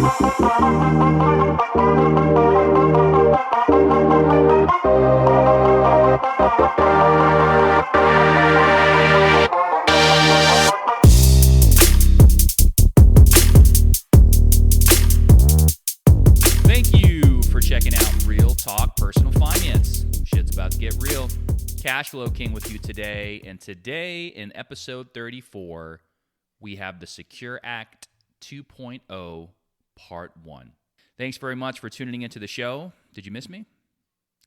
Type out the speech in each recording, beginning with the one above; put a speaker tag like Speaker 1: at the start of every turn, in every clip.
Speaker 1: Thank you for checking out Real Talk Personal Finance. Shit's about to get real. Cash Flow King with you today. And today in episode 34, we have the Secure Act 2.0 Part 1. Thanks very much for tuning into the show. Did you miss me?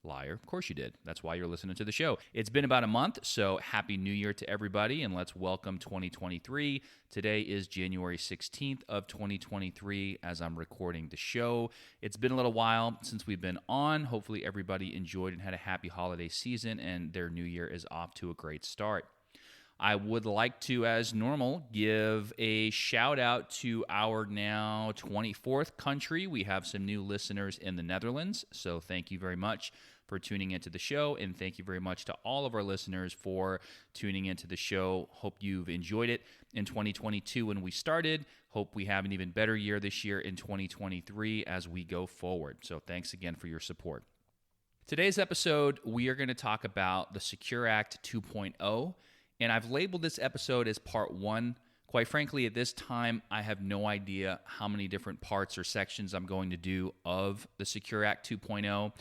Speaker 1: Liar. Of course you did. That's why you're listening to the show. It's been about a month, so Happy New Year to everybody, and let's welcome 2023. Today is January 16th of 2023 as I'm recording the show. It's been a little while since we've been on. Hopefully everybody enjoyed and had a happy holiday season, and their new year is off to a great start. I would like to, as normal, give a shout out to our now 24th country. We have some new listeners in the Netherlands, so thank you very much for tuning into the show, and thank you very much to all of our listeners for tuning into the show. Hope you've enjoyed it in 2022 when we started. Hope we have an even better year this year in 2023 as we go forward. So thanks again for your support. Today's episode, we are going to talk about the Secure Act 2.0. And I've labeled this episode as part 1. Quite frankly, at this time, I have no idea how many different parts or sections I'm going to do of the Secure Act 2.0.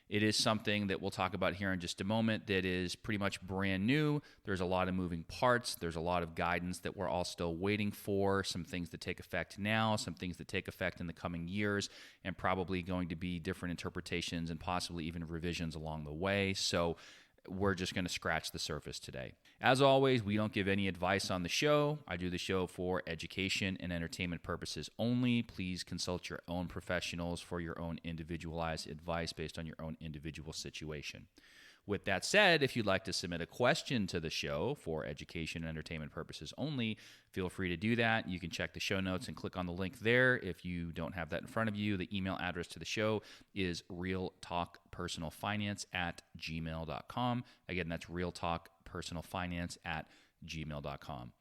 Speaker 1: It is something that we'll talk about here in just a moment that is pretty much brand new. There's a lot of moving parts. There's a lot of guidance that we're all still waiting for, some things that take effect now, some things that take effect in the coming years, and probably going to be different interpretations and possibly even revisions along the way. So we're just going to scratch the surface today. As always, we don't give any advice on the show. I do the show for education and entertainment purposes only. Please consult your own professionals for your own individualized advice based on your own individual situation. With that said, if you'd like to submit a question to the show for education and entertainment purposes only, feel free to do that. You can check the show notes and click on the link there. If you don't have that in front of you, the email address to the show is realtalkpersonalfinance@gmail.com. Again, that's realtalkpersonalfinance@gmail.com.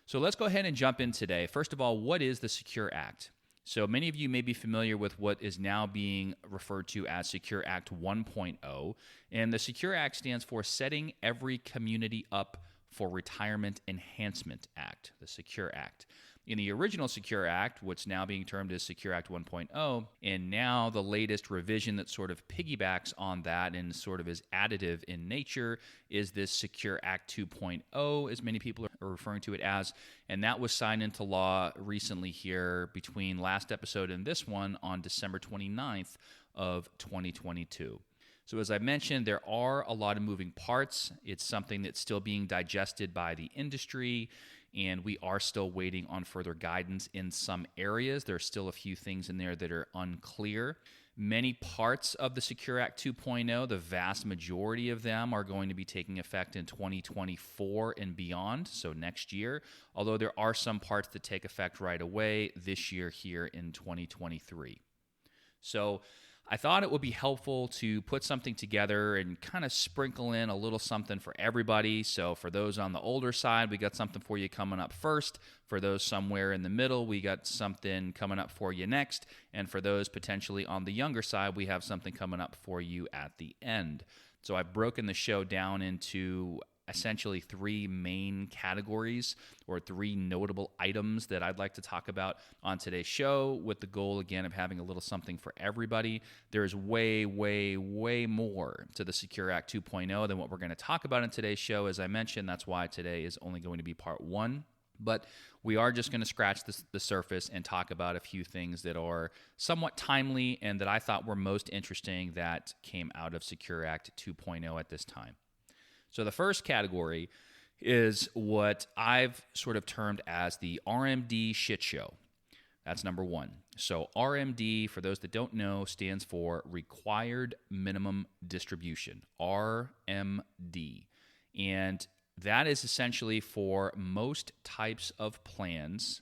Speaker 1: So let's go ahead and jump in today. First of all, what is the Secure Act? So many of you may be familiar with what is now being referred to as Secure Act 1.0, and the Secure Act stands for Setting Every Community Up for Retirement Enhancement Act, the Secure Act. In the original Secure Act, what's now being termed as Secure Act 1.0, and now the latest revision that sort of piggybacks on that and sort of is additive in nature is this Secure Act 2.0, as many people are referring to it as, and that was signed into law recently here between last episode and this one on December 29th of 2022. So as I mentioned, there are a lot of moving parts. It's something that's still being digested by the industry, and we are still waiting on further guidance in some areas. There are still a few things in there that are unclear. Many parts of the Secure Act 2.0, the vast majority of them are going to be taking effect in 2024 and beyond, so next year, although there are some parts that take effect right away this year here in 2023. So I thought it would be helpful to put something together and kind of sprinkle in a little something for everybody. So for those on the older side, we got something for you coming up first. For those somewhere in the middle, we got something coming up for you next. And for those potentially on the younger side, we have something coming up for you at the end. So I've broken the show down into essentially 3 main categories or 3 notable items that I'd like to talk about on today's show, with the goal, again, of having a little something for everybody. There's way, way, way more to the Secure Act 2.0 than what we're going to talk about in today's show. As I mentioned, that's why today is only going to be part 1. But we are just going to scratch the surface and talk about a few things that are somewhat timely and that I thought were most interesting that came out of Secure Act 2.0 at this time. So the first category is what I've sort of termed as the RMD shit show. That's number 1. So RMD, for those that don't know, stands for Required Minimum Distribution, RMD. And that is essentially for most types of plans,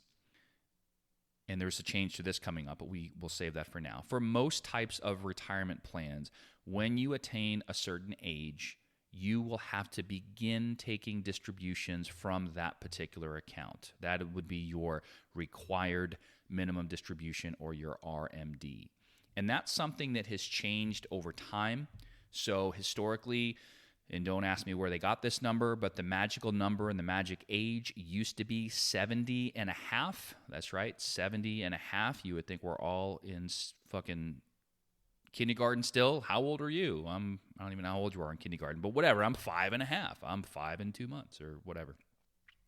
Speaker 1: and there's a change to this coming up, but we will save that for now. For most types of retirement plans, when you attain a certain age, you will have to begin taking distributions from that particular account. That would be your required minimum distribution, or your RMD. And that's something that has changed over time. So historically, and don't ask me where they got this number, but the magical number and the magic age used to be 70 and a half. That's right, 70 and a half. You would think we're all in fucking kindergarten still. How old are you? I don't even know how old you are in kindergarten, but whatever. I'm 5.5. I'm 5 and 2 months or whatever.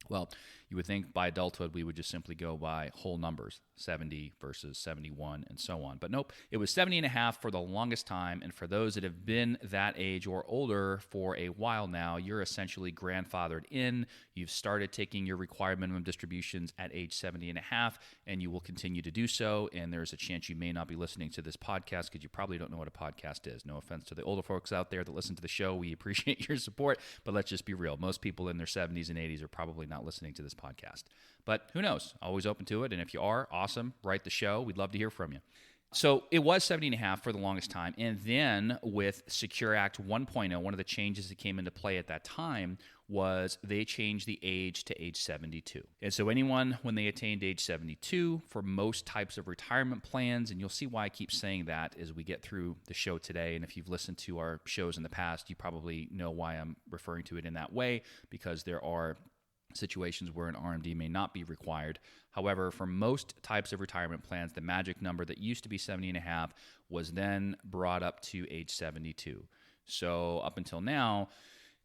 Speaker 1: Well, you would think by adulthood we would just simply go by whole numbers, 70 versus 71 and so on. But nope, it was 70 and a half for the longest time. And for those that have been that age or older for a while now, you're essentially grandfathered in. You've started taking your required minimum distributions at age 70 and a half, and you will continue to do so. And there's a chance you may not be listening to this podcast because you probably don't know what a podcast is. No offense to the older folks out there that listen to the show. We appreciate your support, but let's just be real. Most people in their 70s and 80s are probably not listening to this podcast. But who knows? Always open to it. And if you are, awesome. Write the show. We'd love to hear from you. So it was 70 and a half for the longest time. And then with Secure Act 1.0, one of the changes that came into play at that time was they changed the age to age 72. And so anyone, when they attained age 72, for most types of retirement plans, and you'll see why I keep saying that as we get through the show today. And if you've listened to our shows in the past, you probably know why I'm referring to it in that way, because there are situations where an RMD may not be required. However, for most types of retirement plans, the magic number that used to be 70 and a half was then brought up to age 72. So up until now,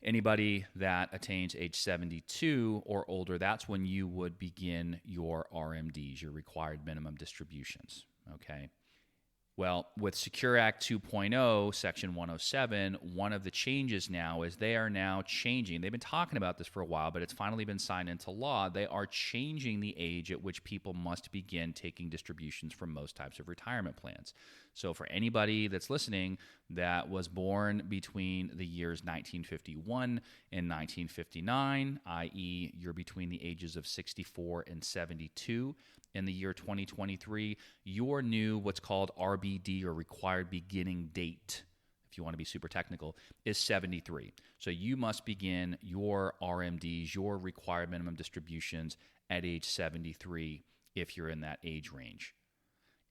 Speaker 1: anybody that attains age 72 or older, that's when you would begin your RMDs, your required minimum distributions, okay? Well, with Secure Act 2.0, Section 107, one of the changes now is they are now changing. They've been talking about this for a while, but it's finally been signed into law. They are changing the age at which people must begin taking distributions from most types of retirement plans. So for anybody that's listening that was born between the years 1951 and 1959, i.e., you're between the ages of 64 and 72, in the year 2023, your new what's called RBD, or required beginning date, if you want to be super technical, is 73. So you must begin your RMDs, your required minimum distributions, at age 73 if you're in that age range.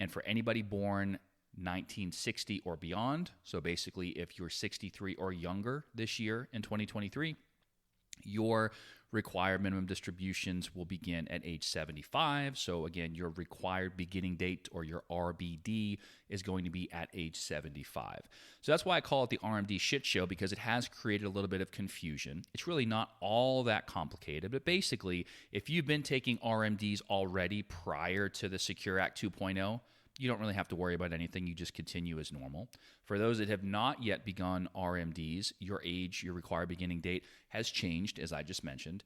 Speaker 1: And for anybody born 1960 or beyond, so basically if you're 63 or younger this year in 2023, your required minimum distributions will begin at age 75. So again, your required beginning date, or your RBD, is going to be at age 75. So that's why I call it the RMD shit show, because it has created a little bit of confusion. It's really not all that complicated, but basically, if you've been taking RMDs already prior to the Secure Act 2.0, you don't really have to worry about anything. You just continue as normal. For those that have not yet begun RMDs, your age, your required beginning date, has changed, as I just mentioned.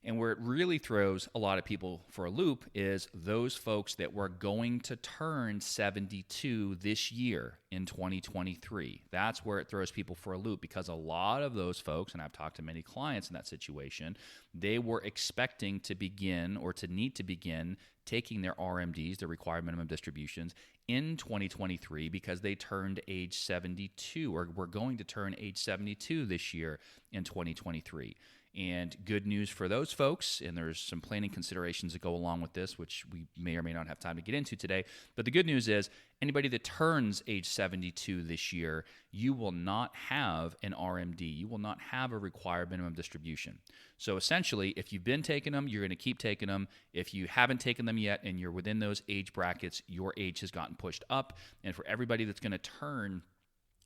Speaker 1: And where it really throws a lot of people for a loop is those folks that were going to turn 72 this year in 2023. That's where it throws people for a loop, because a lot of those folks, and I've talked to many clients in that situation, they were expecting to begin, or to need to begin, taking their RMDs, their required minimum distributions, in 2023 because they turned age 72, or were going to turn age 72 this year in 2023. And good news for those folks, and there's some planning considerations that go along with this, which we may or may not have time to get into today. But the good news is anybody that turns age 72 this year, you will not have an RMD. You will not have a required minimum distribution. So essentially, if you've been taking them, you're going to keep taking them. If you haven't taken them yet and you're within those age brackets, your age has gotten pushed up. And for everybody that's going to turn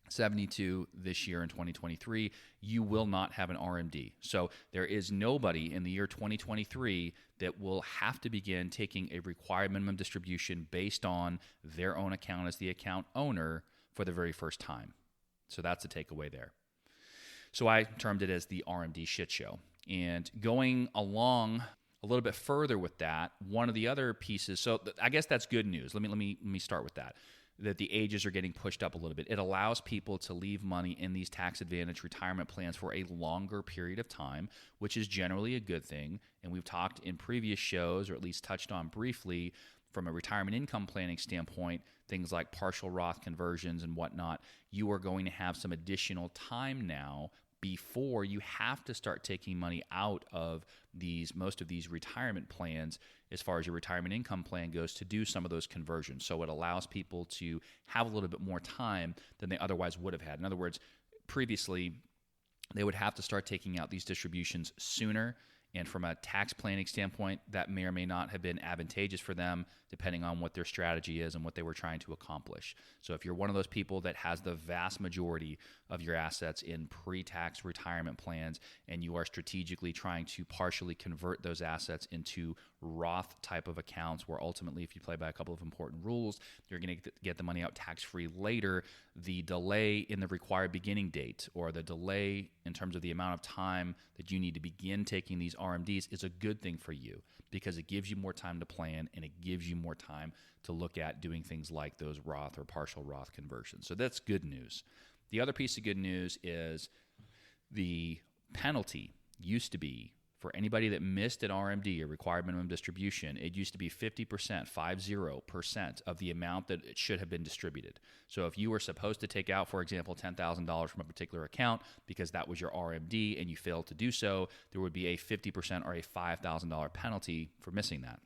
Speaker 1: 72 this year in 2023, you will not have an RMD. So there is nobody in the year 2023 that will have to begin taking a required minimum distribution based on their own account as the account owner for the very first time. So that's the takeaway there. So I termed it as the RMD shit show. And going along a little bit further with that, one of the other pieces, so I guess that's good news. Let me start with that the ages are getting pushed up a little bit. It allows people to leave money in these tax advantage retirement plans for a longer period of time, which is generally a good thing. And we've talked in previous shows, or at least touched on briefly, from a retirement income planning standpoint, things like partial Roth conversions and whatnot. You are going to have some additional time now before you have to start taking money out of most of these retirement plans as far as your retirement income plan goes to do some of those conversions. So it allows people to have a little bit more time than they otherwise would have had. In other words, previously, they would have to start taking out these distributions sooner. And from a tax planning standpoint, that may or may not have been advantageous for them, depending on what their strategy is and what they were trying to accomplish. So if you're one of those people that has the vast majority of your assets in pre-tax retirement plans, and you are strategically trying to partially convert those assets into Roth type of accounts, where ultimately, if you play by a couple of important rules, you're going to get the money out tax-free later, the delay in the required beginning date, or the delay in terms of the amount of time that you need to begin taking these RMDs, is a good thing for you, because it gives you more time to plan and it gives you more time to look at doing things like those Roth or partial Roth conversions. So that's good news. The other piece of good news is the penalty used to be, for anybody that missed an RMD, a required minimum distribution, it used to be 50%, 50% of the amount that it should have been distributed. So if you were supposed to take out, for example, $10,000 from a particular account because that was your RMD and you failed to do so, there would be a 50% or a $5,000 penalty for missing that.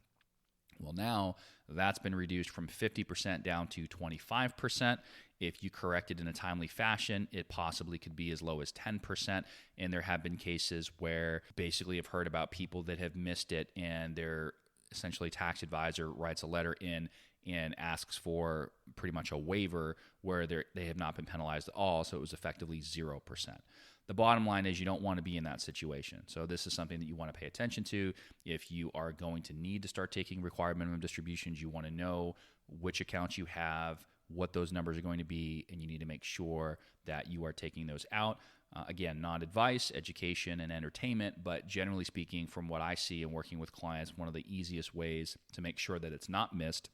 Speaker 1: Well, now that's been reduced from 50% down to 25%. If you correct it in a timely fashion, it possibly could be as low as 10%. And there have been cases where basically I've heard about people that have missed it, and their essentially tax advisor writes a letter in and asks for pretty much a waiver where they have not been penalized at all. So it was effectively 0%. The bottom line is you don't want to be in that situation. So this is something that you want to pay attention to. If you are going to need to start taking required minimum distributions, you want to know which accounts you have, what those numbers are going to be, and you need to make sure that you are taking those out. Again, not advice, education, and entertainment, but generally speaking, from what I see and working with clients, one of the easiest ways to make sure that it's not missed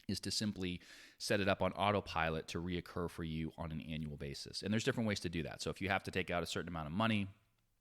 Speaker 1: is to simply set it up on autopilot to reoccur for you on an annual basis. And there's different ways to do that. So if you have to take out a certain amount of money,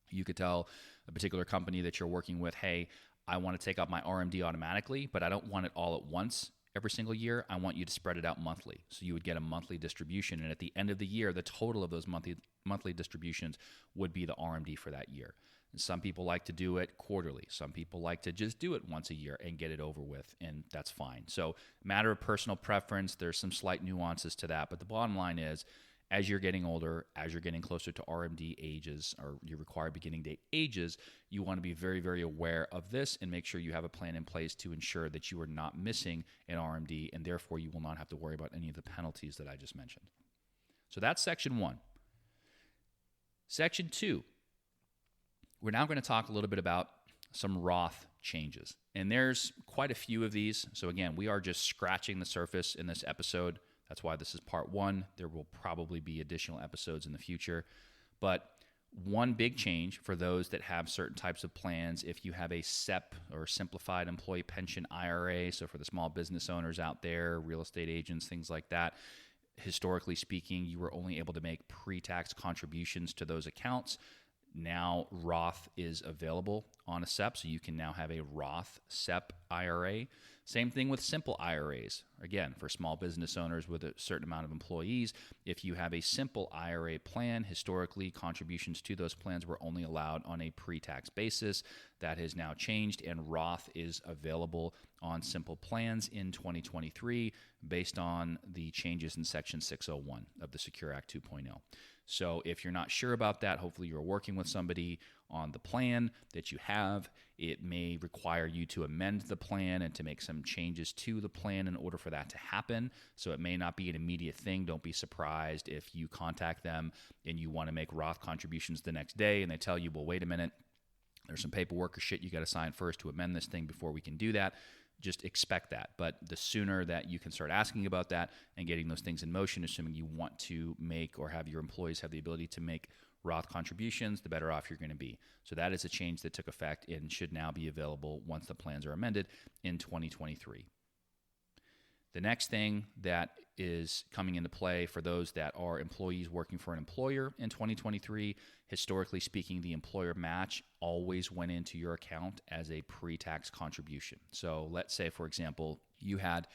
Speaker 1: you could tell a particular company that you're working with, hey, I want to take out my RMD automatically, but I don't want it all at once every single year. I want you to spread it out monthly. So you would get a monthly distribution. And at the end of the year, the total of those monthly distributions would be the RMD for that year. And some people like to do it quarterly. Some people like to just do it once a year and get it over with, and that's fine. So matter of personal preference, there's some slight nuances to that. But the bottom line is, as you're getting older, as you're getting closer to RMD ages or your required beginning date ages, you want to be very, very aware of this and make sure you have a plan in place to ensure that you are not missing an RMD, and therefore you will not have to worry about any of the penalties that I just mentioned. So that's section 1. Section 2, we're now going to talk a little bit about some Roth changes. And there's quite a few of these. So again, we are just scratching the surface in this episode. That's why this is part 1. There will probably be additional episodes in the future. But one big change for those that have certain types of plans, if you have a SEP or Simplified Employee Pension IRA, so for the small business owners out there, real estate agents, things like that, historically speaking, you were only able to make pre-tax contributions to those accounts. Now Roth is available on a SEP, so you can now have a Roth SEP IRA. Same thing with simple IRAs. Again, for small business owners with a certain amount of employees, if you have a simple IRA plan, historically contributions to those plans were only allowed on a pre-tax basis. That has now changed, and Roth is available on simple plans in 2023 based on the changes in Section 601 of the Secure Act 2.0. So if you're not sure about that, hopefully you're working with somebody on the plan that you have. It may require you to amend the plan and to make some changes to the plan in order for that to happen. So it may not be an immediate thing. Don't be surprised if you contact them and you want to make Roth contributions the next day and they tell you, well, wait a minute, there's some paperwork or shit you got to sign first to amend this thing before we can do that. Just expect that. But the sooner that you can start asking about that and getting those things in motion, assuming you want to make or have your employees have the ability to make Roth contributions, the better off you're going to be. So that is a change that took effect and should now be available once the plans are amended in 2023. The next thing that is coming into play for those that are employees working for an employer in 2023, historically speaking, the employer match always went into your account as a pre-tax contribution. So let's say, for example, you had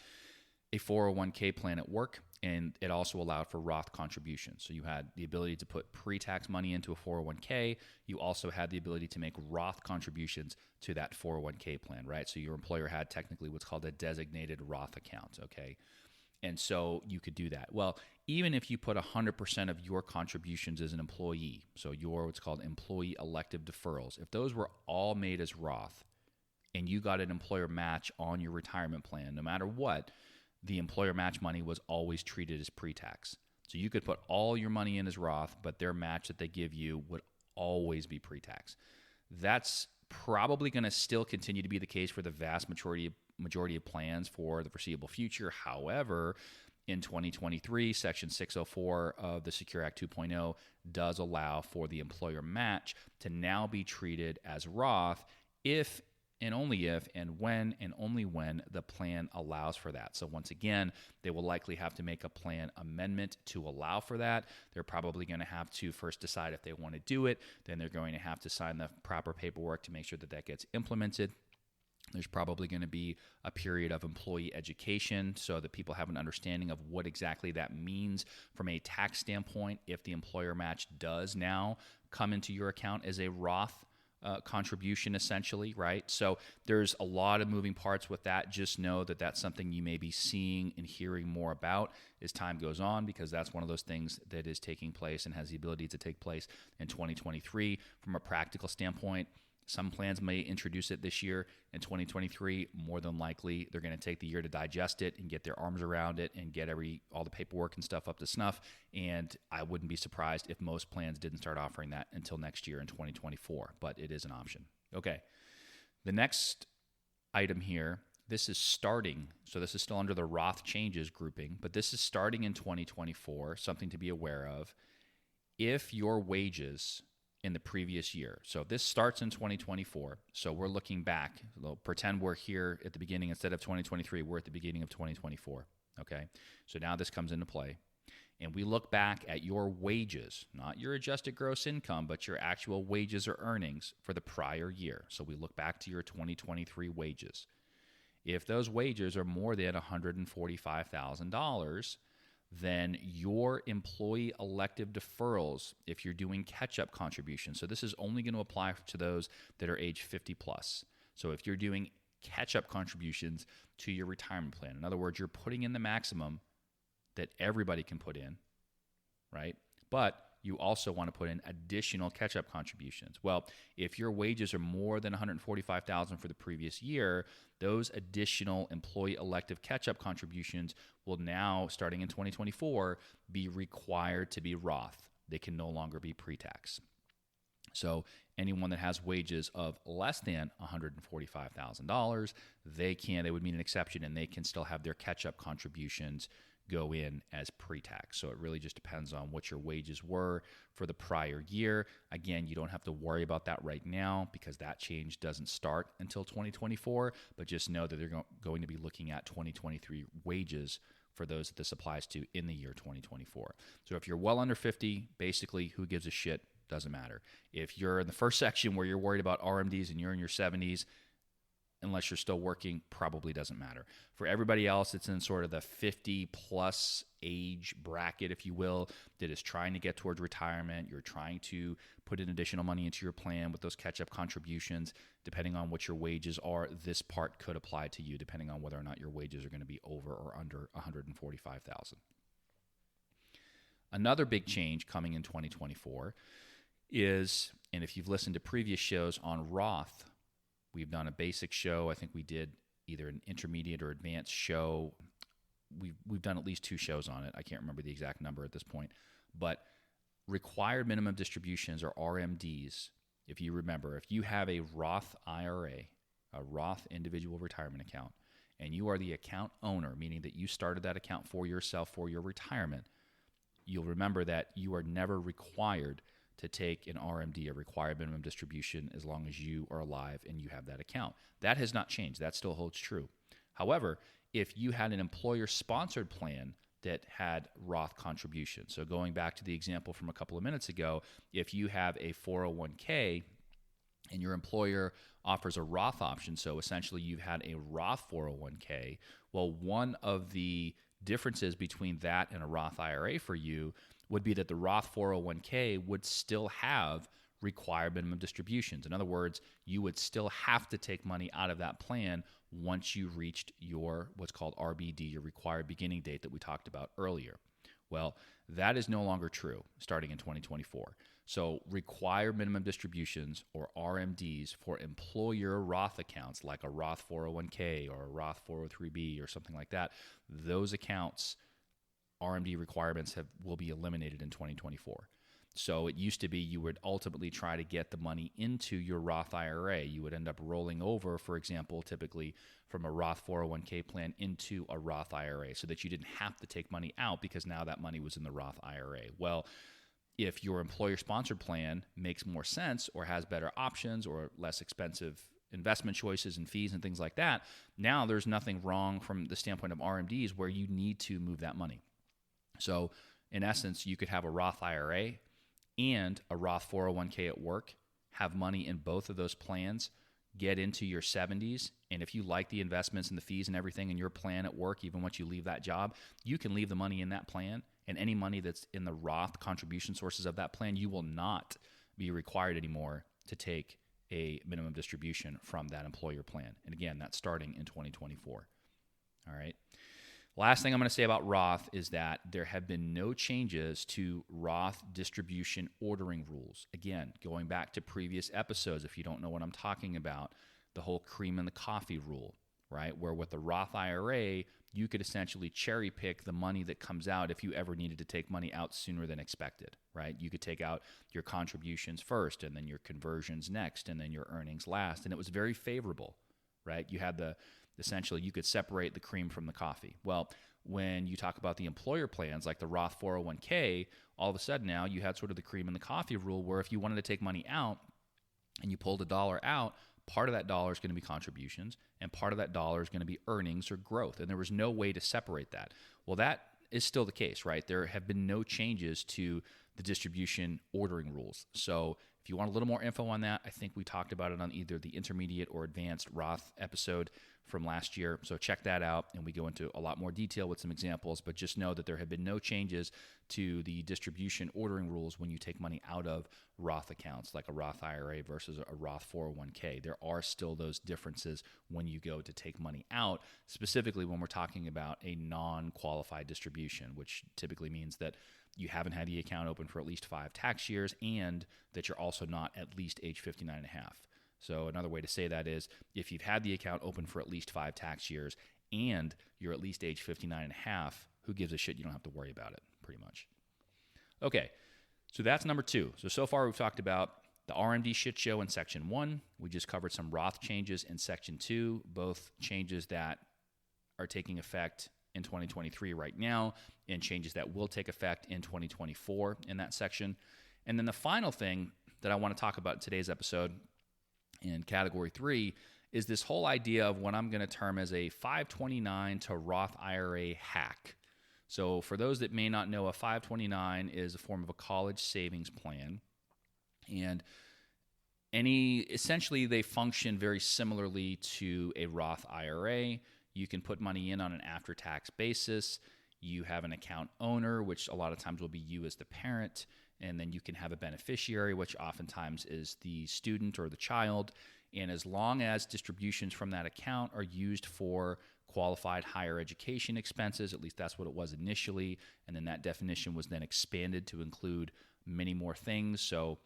Speaker 1: a 401k plan at work And it also allowed for Roth contributions. So you had the ability to put pre-tax money into a 401k. You also had the ability to make Roth contributions to that 401k plan, right? So your employer had technically what's called a designated Roth account, okay? And so you could do that. Well, even if you put 100% of your contributions as an employee, so your what's called employee elective deferrals, if those were all made as Roth and you got an employer match on your retirement plan, no matter what, the employer match money was always treated as pre-tax. So you could put all your money in as Roth, but their match that they give you would always be pre-tax. That's probably going to still continue to be the case for the vast majority of plans for the foreseeable future. However, in 2023, Section 604 of the Secure Act 2.0 does allow for the employer match to now be treated as Roth if and only if and only when the plan allows for that. So once again, they will likely have to make a plan amendment to allow for that. They're probably going to have to first decide if they want to do it. Then they're going to have to sign the proper paperwork to make sure that that gets implemented. There's probably going to be a period of employee education so that people have an understanding of what exactly that means from a tax standpoint if the employer match does now come into your account as a Roth contribution, essentially, right? So there's a lot of moving parts with that. Just know that that's something you may be seeing and hearing more about as time goes on, because that's one of those things that is taking place and has the ability to take place in 2023. From a practical standpoint, some plans may introduce it this year. In 2023, more than likely, they're going to take the year to digest it and get their arms around it and get all the paperwork and stuff up to snuff. And I wouldn't be surprised if most plans didn't start offering that until next year in 2024, but it is an option. Okay. The next item here, this is starting. So this is still under the Roth changes grouping, but this is starting in 2024, something to be aware of. If your wages in the previous year. So this starts in 2024. So we're looking back. We'll pretend we're here at the beginning instead of 2023. We're at the beginning of 2024. Okay. So now this comes into play. And we look back at your wages, not your adjusted gross income, but your actual wages or earnings for the prior year. So we look back to your 2023 wages. If those wages are more than $145,000, then your employee elective deferrals, if you're doing catch-up contributions, so this is only going to apply to those that are age 50 plus. So if you're doing catch-up contributions to your retirement plan, in other words, you're putting in the maximum that everybody can put in, right? But you also want to put in additional catch-up contributions. Well, if your wages are more than $145,000 for the previous year, those additional employee elective catch-up contributions will now, starting in 2024, be required to be Roth. They can no longer be pre-tax. So anyone that has wages of less than $145,000, they would meet an exception, and they can still have their catch-up contributions go in as pre-tax. So it really just depends on what your wages were for the prior year. Again, you don't have to worry about that right now because that change doesn't start until 2024, but just know that they're going to be looking at 2023 wages for those that this applies to in the year 2024. So if you're well under 50, basically, who gives a shit? Doesn't matter. If you're in the first section where you're worried about RMDs and you're in your 70s, unless you're still working, probably doesn't matter. For everybody else, it's in sort of the 50-plus age bracket, if you will, that is trying to get towards retirement. You're trying to put in additional money into your plan with those catch-up contributions. Depending on what your wages are, this part could apply to you, depending on whether or not your wages are going to be over or under $145,000. Another big change coming in 2024 is, and if you've listened to previous shows on Roth, we've done a basic show. I think we did either an intermediate or advanced show. We've done at least 2 shows on it. I can't remember the exact number at this point. But required minimum distributions, or RMDs, if you remember, if you have a Roth IRA, a Roth individual retirement account, and you are the account owner, meaning that you started that account for yourself for your retirement, you'll remember that you are never required to take an RMD, a required minimum distribution, as long as you are alive and you have that account. That has not changed. That still holds true. However, if you had an employer-sponsored plan that had Roth contributions, so going back to the example from a couple of minutes ago, if you have a 401k and your employer offers a Roth option, so essentially you've had a Roth 401k, well, one of the differences between that and a Roth IRA for you would be that the Roth 401k would still have required minimum distributions. In other words, you would still have to take money out of that plan once you reached your what's called RBD, your required beginning date that we talked about earlier. Well, that is no longer true starting in 2024. So required minimum distributions, or RMDs, for employer Roth accounts like a Roth 401k or a Roth 403b or something like that, those accounts, RMD requirements will be eliminated in 2024. So it used to be you would ultimately try to get the money into your Roth IRA. You would end up rolling over, for example, typically from a Roth 401k plan into a Roth IRA so that you didn't have to take money out because now that money was in the Roth IRA. Well, if your employer-sponsored plan makes more sense or has better options or less expensive investment choices and fees and things like that, now there's nothing wrong from the standpoint of RMDs where you need to move that money. So in essence, you could have a Roth IRA and a Roth 401k at work, have money in both of those plans, get into your 70s, and if you like the investments and the fees and everything in your plan at work, even once you leave that job, you can leave the money in that plan, and any money that's in the Roth contribution sources of that plan, you will not be required anymore to take a minimum distribution from that employer plan. And again, that's starting in 2024. All right. Last thing I'm going to say about Roth is that there have been no changes to Roth distribution ordering rules. Again, going back to previous episodes, if you don't know what I'm talking about, the whole cream in the coffee rule, right? Where with the Roth IRA, you could essentially cherry pick the money that comes out if you ever needed to take money out sooner than expected, right? You could take out your contributions first, and then your conversions next, and then your earnings last. And it was very favorable, right? You had essentially, you could separate the cream from the coffee. Well, when you talk about the employer plans like the Roth 401k, all of a sudden now you had sort of the cream in the coffee rule where if you wanted to take money out and you pulled $1 out, part of that dollar is going to be contributions and part of that dollar is going to be earnings or growth. And there was no way to separate that. Well, that is still the case, right? There have been no changes to the distribution ordering rules. So if you want a little more info on that, I think we talked about it on either the intermediate or advanced Roth episode from last year. So check that out, and we go into a lot more detail with some examples, but just know that there have been no changes to the distribution ordering rules when you take money out of Roth accounts, like a Roth IRA versus a Roth 401k. There are still those differences when you go to take money out, specifically when we're talking about a non-qualified distribution, which typically means that you haven't had the account open for at least 5 tax years and that you're also not at least age 59 and a half. So another way to say that is if you've had the account open for at least 5 tax years and you're at least age 59 and a half, who gives a shit? You don't have to worry about it, pretty much. Okay, so that's number 2. So far we've talked about the RMD shit show in Section 1. We just covered some Roth changes in Section 2, both changes that are taking effect in 2023 right now and changes that will take effect in 2024 in that section. And then the final thing that I want to talk about in today's episode in Category 3 is this whole idea of what I'm going to term as a 529 to Roth IRA hack. So for those that may not know, a 529 is a form of a college savings plan. And essentially they function very similarly to a Roth IRA. You can put money in on an after-tax basis. You have an account owner, which a lot of times will be you as the parent, and then you can have a beneficiary, which oftentimes is the student or the child. And as long as distributions from that account are used for qualified higher education expenses, at least that's what it was initially, and then that definition was then expanded to include many more things. So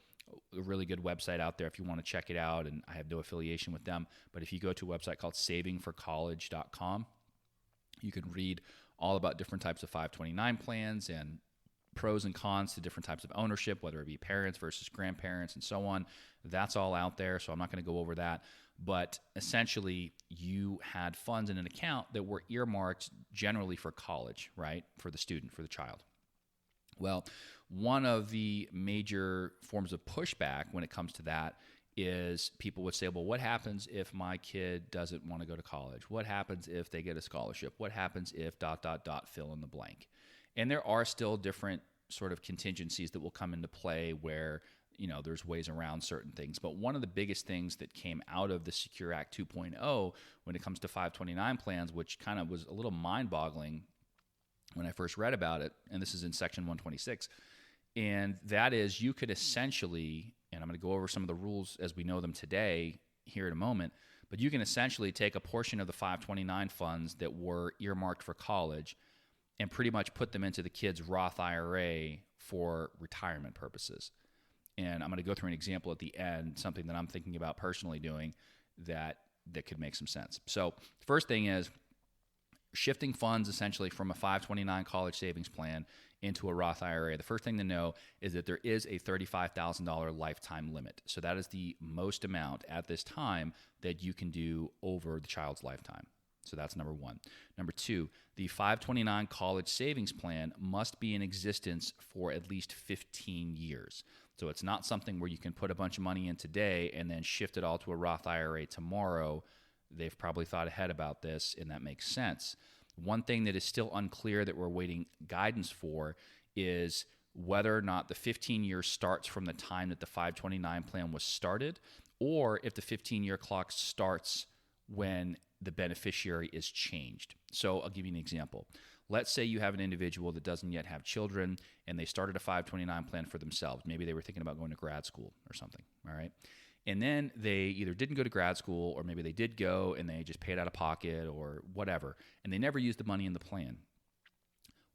Speaker 1: a really good website out there if you want to check it out, and I have no affiliation with them, but if you go to a website called savingforcollege.com, you can read all about different types of 529 plans and pros and cons to different types of ownership, whether it be parents versus grandparents and so on. That's all out there, so I'm not going to go over that. But essentially, you had funds in an account that were earmarked generally for college, right, for the student, for the child. Well, one of the major forms of pushback when it comes to that is people would say, well, what happens if my kid doesn't want to go to college? What happens if they get a scholarship? What happens if ... fill in the blank? And there are still different sort of contingencies that will come into play where there's ways around certain things. But one of the biggest things that came out of the Secure Act 2.0 when it comes to 529 plans, which kind of was a little mind-boggling when I first read about it, and this is in Section 126, and that is you could essentially, and I'm going to go over some of the rules as we know them today here in a moment, but you can essentially take a portion of the 529 funds that were earmarked for college and pretty much put them into the kid's Roth IRA for retirement purposes. And I'm going to go through an example at the end, something that I'm thinking about personally doing that could make some sense. So the first thing is shifting funds essentially from a 529 college savings plan into a Roth IRA. The first thing to know is that there is a $35,000 lifetime limit. So that is the most amount at this time that you can do over the child's lifetime. So that's number one. Number two, the 529 college savings plan must be in existence for at least 15 years. So it's not something where you can put a bunch of money in today and then shift it all to a Roth IRA tomorrow. They've probably thought ahead about this, and that makes sense. One thing that is still unclear that we're waiting guidance for is whether or not the 15 years starts from the time that the 529 plan was started, or if the 15-year clock starts when the beneficiary is changed. So I'll give you an example. Let's say you have an individual that doesn't yet have children, and they started a 529 plan for themselves. Maybe they were thinking about going to grad school or something, all right? And then they either didn't go to grad school, or maybe they did go and they just paid out of pocket or whatever, and they never used the money in the plan.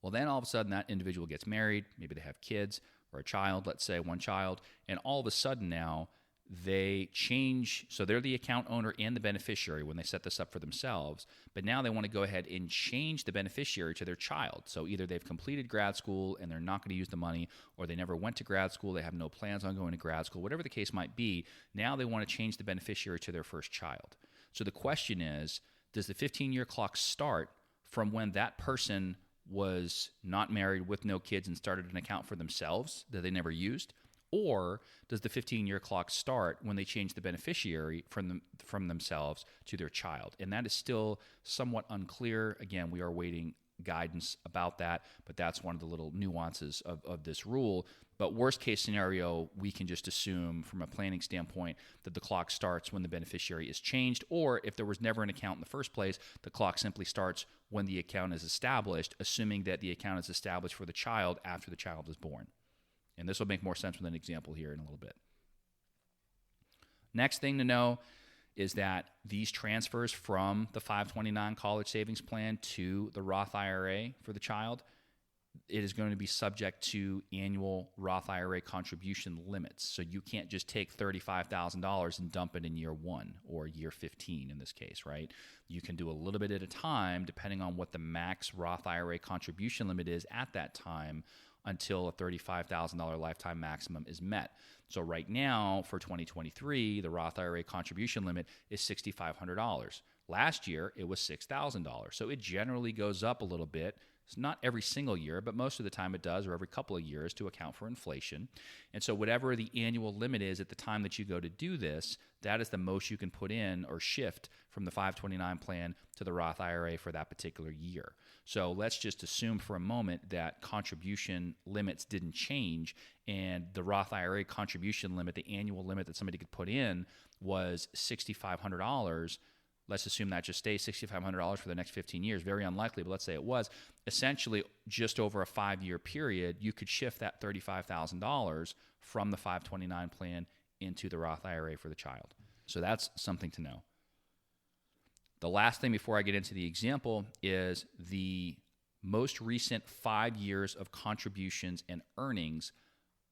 Speaker 1: Well, then all of a sudden that individual gets married, maybe they have kids or a child, let's say one child, and all of a sudden now they change, so they're the account owner and the beneficiary when they set this up for themselves, but now they want to go ahead and change the beneficiary to their child. So either they've completed grad school and they're not going to use the money, or they never went to grad school, they have no plans on going to grad school, whatever the case might be, now they want to change the beneficiary to their first child. So the question is, does the 15-year clock start from when that person was not married with no kids and started an account for themselves that they never used? Or does the 15-year clock start when they change the beneficiary from themselves to their child? And that is still somewhat unclear. Again, we are waiting guidance about that, but that's one of the little nuances of this rule. But worst case scenario, we can just assume from a planning standpoint that the clock starts when the beneficiary is changed, or if there was never an account in the first place, the clock simply starts when the account is established, assuming that the account is established for the child after the child is born. And this will make more sense with an example here in a little bit. Next thing to know is that these transfers from the 529 college savings plan to the Roth IRA for the child, it is going to be subject to annual Roth IRA contribution limits. So you can't just take $35,000 and dump it in year 1 or year 15 in this case, right? You can do a little bit at a time depending on what the max Roth IRA contribution limit is at that time, until a $35,000 lifetime maximum is met. So right now, for 2023, the Roth IRA contribution limit is $6,500. Last year, it was $6,000. So it generally goes up a little bit. It's not every single year, but most of the time it does, or every couple of years to account for inflation. And so whatever the annual limit is at the time that you go to do this, that is the most you can put in or shift from the 529 plan to the Roth IRA for that particular year. So let's just assume for a moment that contribution limits didn't change, and the Roth IRA contribution limit, the annual limit that somebody could put in, was $6,500. Let's assume that just stays $6,500 for the next 15 years. Very unlikely, but let's say it was. Essentially, just over a 5-year period, you could shift that $35,000 from the 529 plan into the Roth IRA for the child. So that's something to know. The last thing before I get into the example is the most recent 5 years of contributions and earnings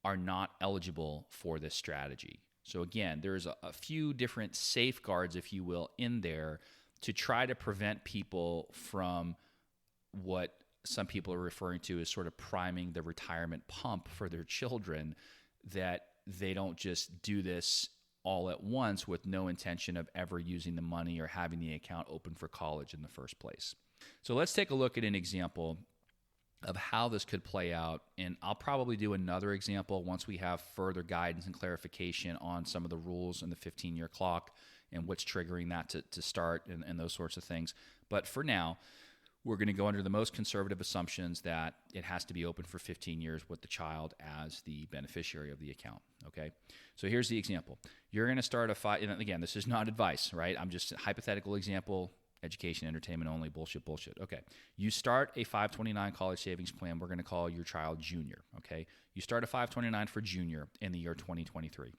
Speaker 1: are not eligible for this strategy. So again, there's a few different safeguards, if you will, in there to try to prevent people from what some people are referring to as sort of priming the retirement pump for their children, that they don't just do this all at once with no intention of ever using the money or having the account open for college in the first place. So let's take a look at an example of how this could play out, and I'll probably do another example once we have further guidance and clarification on some of the rules in the 15-year clock and what's triggering that to start and those sorts of things. But for now, we're going to go under the most conservative assumptions that it has to be open for 15 years with the child as the beneficiary of the account, okay? So here's the example. You're going to start and again, this is not advice, right? I'm just a hypothetical example, education, entertainment only, bullshit. Okay, you start a 529 college savings plan. We're going to call your child junior, okay? You start a 529 for junior in the year 2023.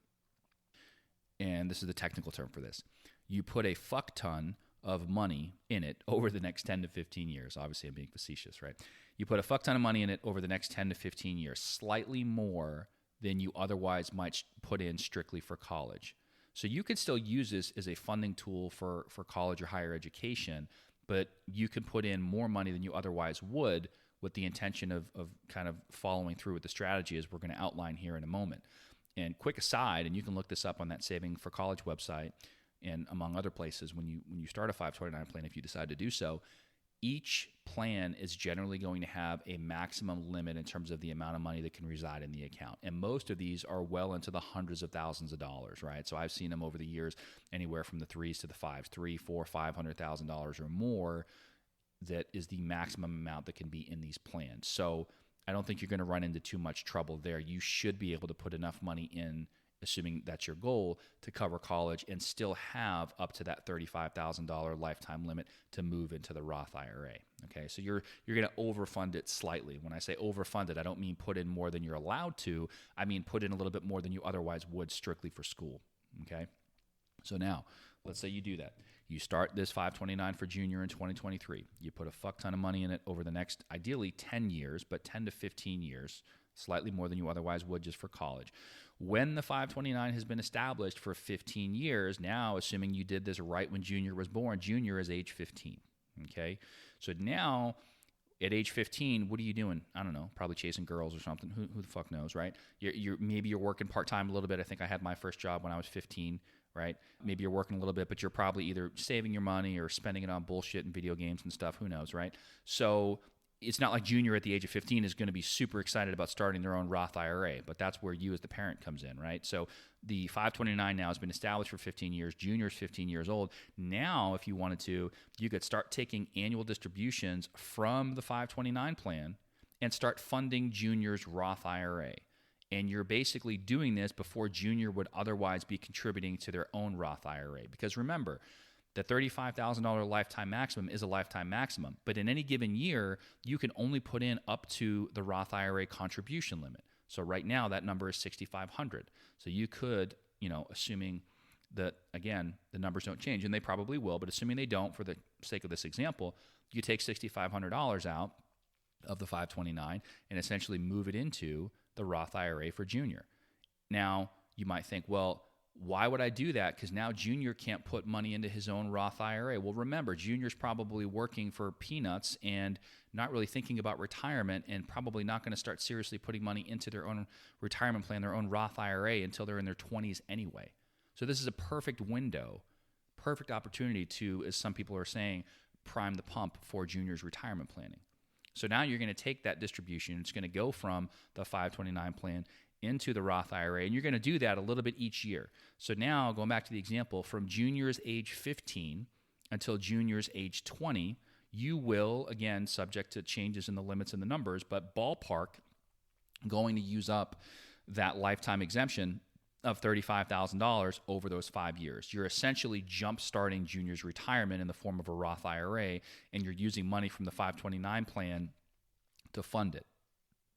Speaker 1: And this is the technical term for this. You put a fuck ton of money in it over the next 10 to 15 years. Obviously, I'm being facetious, right? You put a fuck ton of money in it over the next 10 to 15 years, slightly more than you otherwise might put in strictly for college. So you could still use this as a funding tool for college or higher education, but you can put in more money than you otherwise would with the intention of kind of following through with the strategy as we're going to outline here in a moment. And quick aside, and you can look this up on that Saving for College website, and among other places, when you start a 529 plan, if you decide to do so, each plan is generally going to have a maximum limit in terms of the amount of money that can reside in the account. And most of these are well into the hundreds of thousands of dollars, right? So I've seen them over the years anywhere from the threes to the fives, $300,000, $400,000, $500,000 or more. That is the maximum amount that can be in these plans. So I don't think you're going to run into too much trouble there. You should be able to put enough money in, assuming that's your goal, to cover college and still have up to that $35,000 lifetime limit to move into the Roth IRA. Okay, so you're going to overfund it slightly. When I say overfund it, I don't mean put in more than you're allowed to. I mean put in a little bit more than you otherwise would strictly for school. Okay, so now let's say you do that. You start this 529 for junior in 2023. You put a fuck ton of money in it over the next, ideally 10 years, but 10 to 15 years, slightly more than you otherwise would just for college. When the 529 has been established for 15 years, now assuming you did this right when junior was born, junior is age 15, okay? So now at age 15, what are you doing? I don't know, probably chasing girls or something. Who the fuck knows, right? Maybe you're working part-time a little bit. I think I had my first job when I was 15, right? Maybe you're working a little bit, but you're probably either saving your money or spending it on bullshit and video games and stuff. Who knows, right? So it's not like junior at the age of 15 is going to be super excited about starting their own Roth IRA, but that's where you as the parent comes in, right? So the 529 now has been established for 15 years. Junior's 15 years old. Now, if you wanted to, you could start taking annual distributions from the 529 plan and start funding junior's Roth IRA. And you're basically doing this before junior would otherwise be contributing to their own Roth IRA. Because remember, the $35,000 lifetime maximum is a lifetime maximum. But in any given year, you can only put in up to the Roth IRA contribution limit. So right now, that number is $6,500. So you could, assuming that, again, the numbers don't change, and they probably will, but assuming they don't, for the sake of this example, you take $6,500 out of the 529 and essentially move it into the Roth IRA for junior. Now, you might think, well, why would I do that? Because now junior can't put money into his own Roth IRA. Well, remember, junior's probably working for peanuts and not really thinking about retirement, and probably not going to start seriously putting money into their own retirement plan, their own Roth IRA, until they're in their 20s anyway. So this is a perfect window, perfect opportunity to, as some people are saying, prime the pump for junior's retirement planning. So now you're going to take that distribution. It's going to go from the 529 plan into the Roth IRA, and you're going to do that a little bit each year. So now, going back to the example, from junior's age 15 until junior's age 20, you will, again, subject to changes in the limits and the numbers, but ballpark, going to use up that lifetime exemption of $35,000 over those 5 years. You're essentially jump-starting junior's retirement in the form of a Roth IRA, and you're using money from the 529 plan to fund it.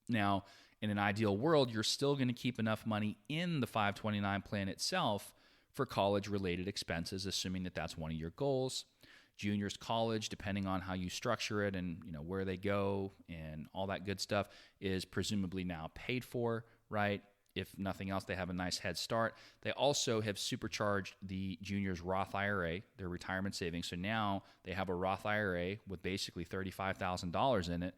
Speaker 1: Now, in an ideal world, you're still going to keep enough money in the 529 plan itself for college-related expenses, assuming that that's one of your goals. Junior's college, depending on how you structure it and where they go and all that good stuff, is presumably now paid for, right? If nothing else, they have a nice head start. They also have supercharged the junior's Roth IRA, their retirement savings. So now they have a Roth IRA with basically $35,000 in it.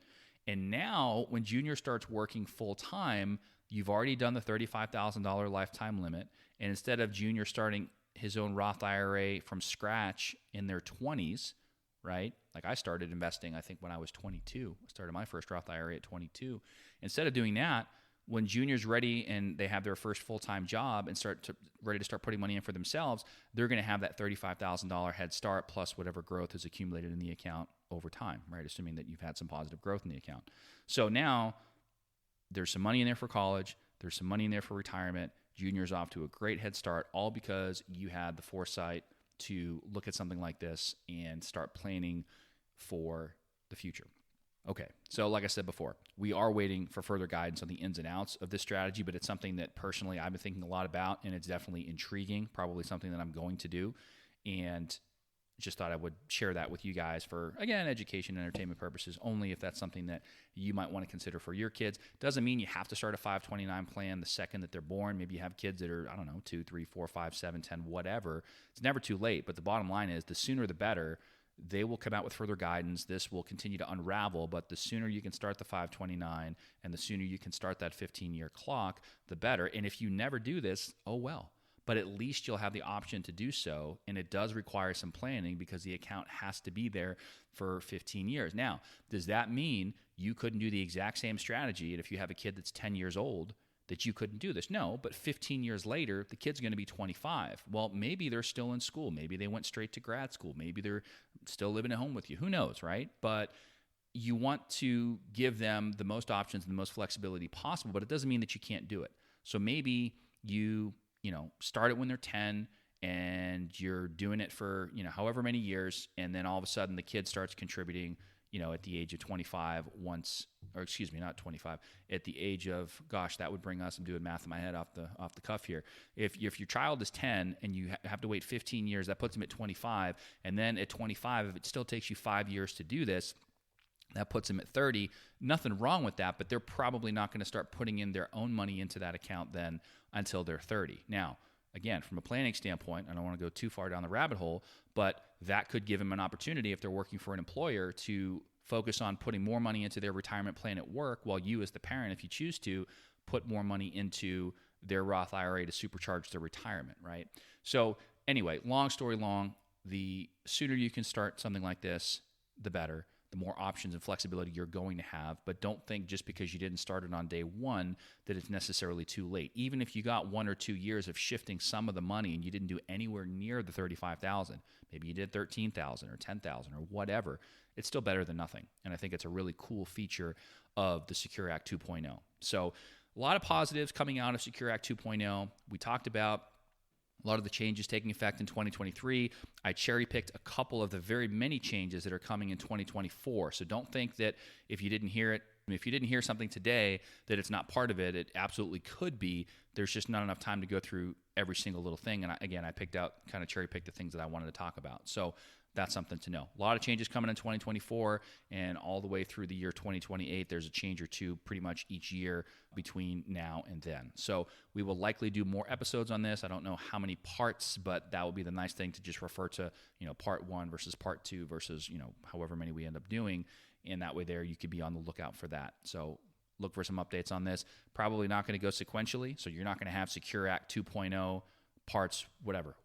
Speaker 1: And now when junior starts working full-time, you've already done the $35,000 lifetime limit. And instead of junior starting his own Roth IRA from scratch in their 20s, right? Like I started investing, I think, when I was 22. I started my first Roth IRA at 22. Instead of doing that, when junior's ready and they have their first full-time job and ready to start putting money in for themselves, they're going to have that $35,000 head start plus whatever growth is accumulated in the account over time, right? Assuming that you've had some positive growth in the account. So now there's some money in there for college. There's some money in there for retirement. Junior's off to a great head start, all because you had the foresight to look at something like this and start planning for the future. Okay, so like I said before, we are waiting for further guidance on the ins and outs of this strategy, but it's something that personally I've been thinking a lot about, and it's definitely intriguing, probably something that I'm going to do, and just thought I would share that with you guys for, again, education and entertainment purposes, only if that's something that you might want to consider for your kids. Doesn't mean you have to start a 529 plan the second that they're born. Maybe you have kids that are, 2, 3, 4, 5, 7, 10, whatever. It's never too late, but the bottom line is the sooner the better. They will come out with further guidance. This will continue to unravel, but the sooner you can start the 529 and the sooner you can start that 15-year clock, the better. And if you never do this, oh well. But at least you'll have the option to do so, and it does require some planning because the account has to be there for 15 years. Now, does that mean you couldn't do the exact same strategy, and if you have a kid that's 10 years old, that you couldn't do this? No, but 15 years later, the kid's going to be 25. Well, maybe they're still in school. Maybe they went straight to grad school. Maybe they're still living at home with you. Who knows, right? But you want to give them the most options and the most flexibility possible, but it doesn't mean that you can't do it. So maybe you start it when they're 10 and you're doing it for, however many years. And then all of a sudden the kid starts contributing, at the age of 25 not 25, at the age of, that would bring us, I'm doing math in my head off the cuff here. If your child is 10 and you have to wait 15 years, that puts them at 25. And then at 25, if it still takes you 5 years to do this, that puts them at 30. Nothing wrong with that, but they're probably not going to start putting in their own money into that account then until they're 30. Now, again, from a planning standpoint, I don't want to go too far down the rabbit hole, but that could give them an opportunity if they're working for an employer to focus on putting more money into their retirement plan at work, while you as the parent, if you choose to, put more money into their Roth IRA to supercharge their retirement, right? So anyway, long story long, the sooner you can start something like this, the better. The more options and flexibility you're going to have. But don't think just because you didn't start it on day one that it's necessarily too late. Even if you got 1 or 2 years of shifting some of the money and you didn't do anywhere near the $35,000, maybe you did $13,000 or $10,000 or whatever, it's still better than nothing. And I think it's a really cool feature of the Secure Act 2.0. So a lot of positives coming out of Secure Act 2.0. We talked about a lot of the changes taking effect in 2023. I cherry-picked a couple of the very many changes that are coming in 2024. So don't think that if you didn't hear it, if you didn't hear something today, that it's not part of it. It absolutely could be. There's just not enough time to go through every single little thing. And I kind of cherry-picked the things that I wanted to talk about. So that's something to know. A lot of changes coming in 2024 and all the way through the year 2028. There's a change or two pretty much each year between now and then. So we will likely do more episodes on this. I don't know how many parts, but that will be the nice thing to just refer to, part 1 versus part 2 versus, however many we end up doing. And that way there you could be on the lookout for that. So look for some updates on this. Probably not going to go sequentially. So you're not going to have Secure Act 2.0 parts,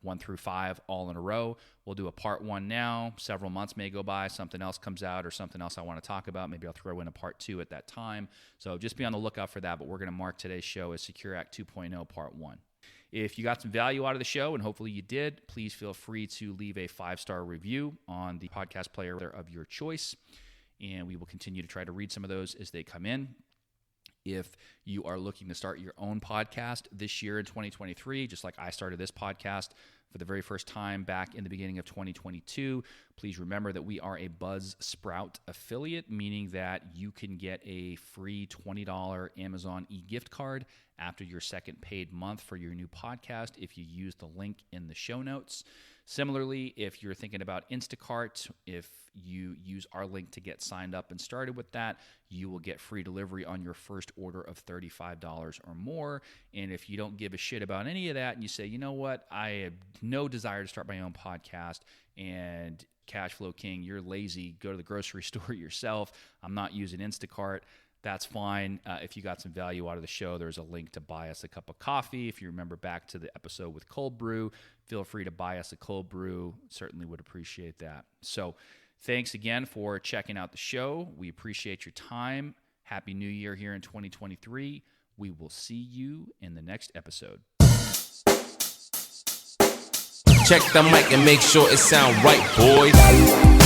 Speaker 1: 1 through 5 all in a row. We'll do a part 1 now. Several months may go by. Something else comes out or something else I want to talk about. Maybe I'll throw in a part 2 at that time. So just be on the lookout for that. But we're going to mark today's show as Secure Act 2.0 part 1. If you got some value out of the show, and hopefully you did, please feel free to leave a 5-star review on the podcast player of your choice. And we will continue to try to read some of those as they come in. If you are looking to start your own podcast this year in 2023, just like I started this podcast for the very first time back in the beginning of 2022, please remember that we are a Buzzsprout affiliate, meaning that you can get a free $20 Amazon e-gift card after your second paid month for your new podcast if you use the link in the show notes. Similarly, if you're thinking about Instacart, if you use our link to get signed up and started with that, you will get free delivery on your first order of $35 or more. And if you don't give a shit about any of that and you say, you know what, I have no desire to start my own podcast, and Cashflow King, you're lazy, go to the grocery store yourself, I'm not using Instacart, that's fine. If you got some value out of the show, there's a link to buy us a cup of coffee. If you remember back to the episode with Cold Brew, feel free to buy us a cold brew. Certainly would appreciate that. So thanks again for checking out the show. We appreciate your time. Happy New Year here in 2023. We will see you in the next episode.
Speaker 2: Check the mic and make sure it sound right, boys.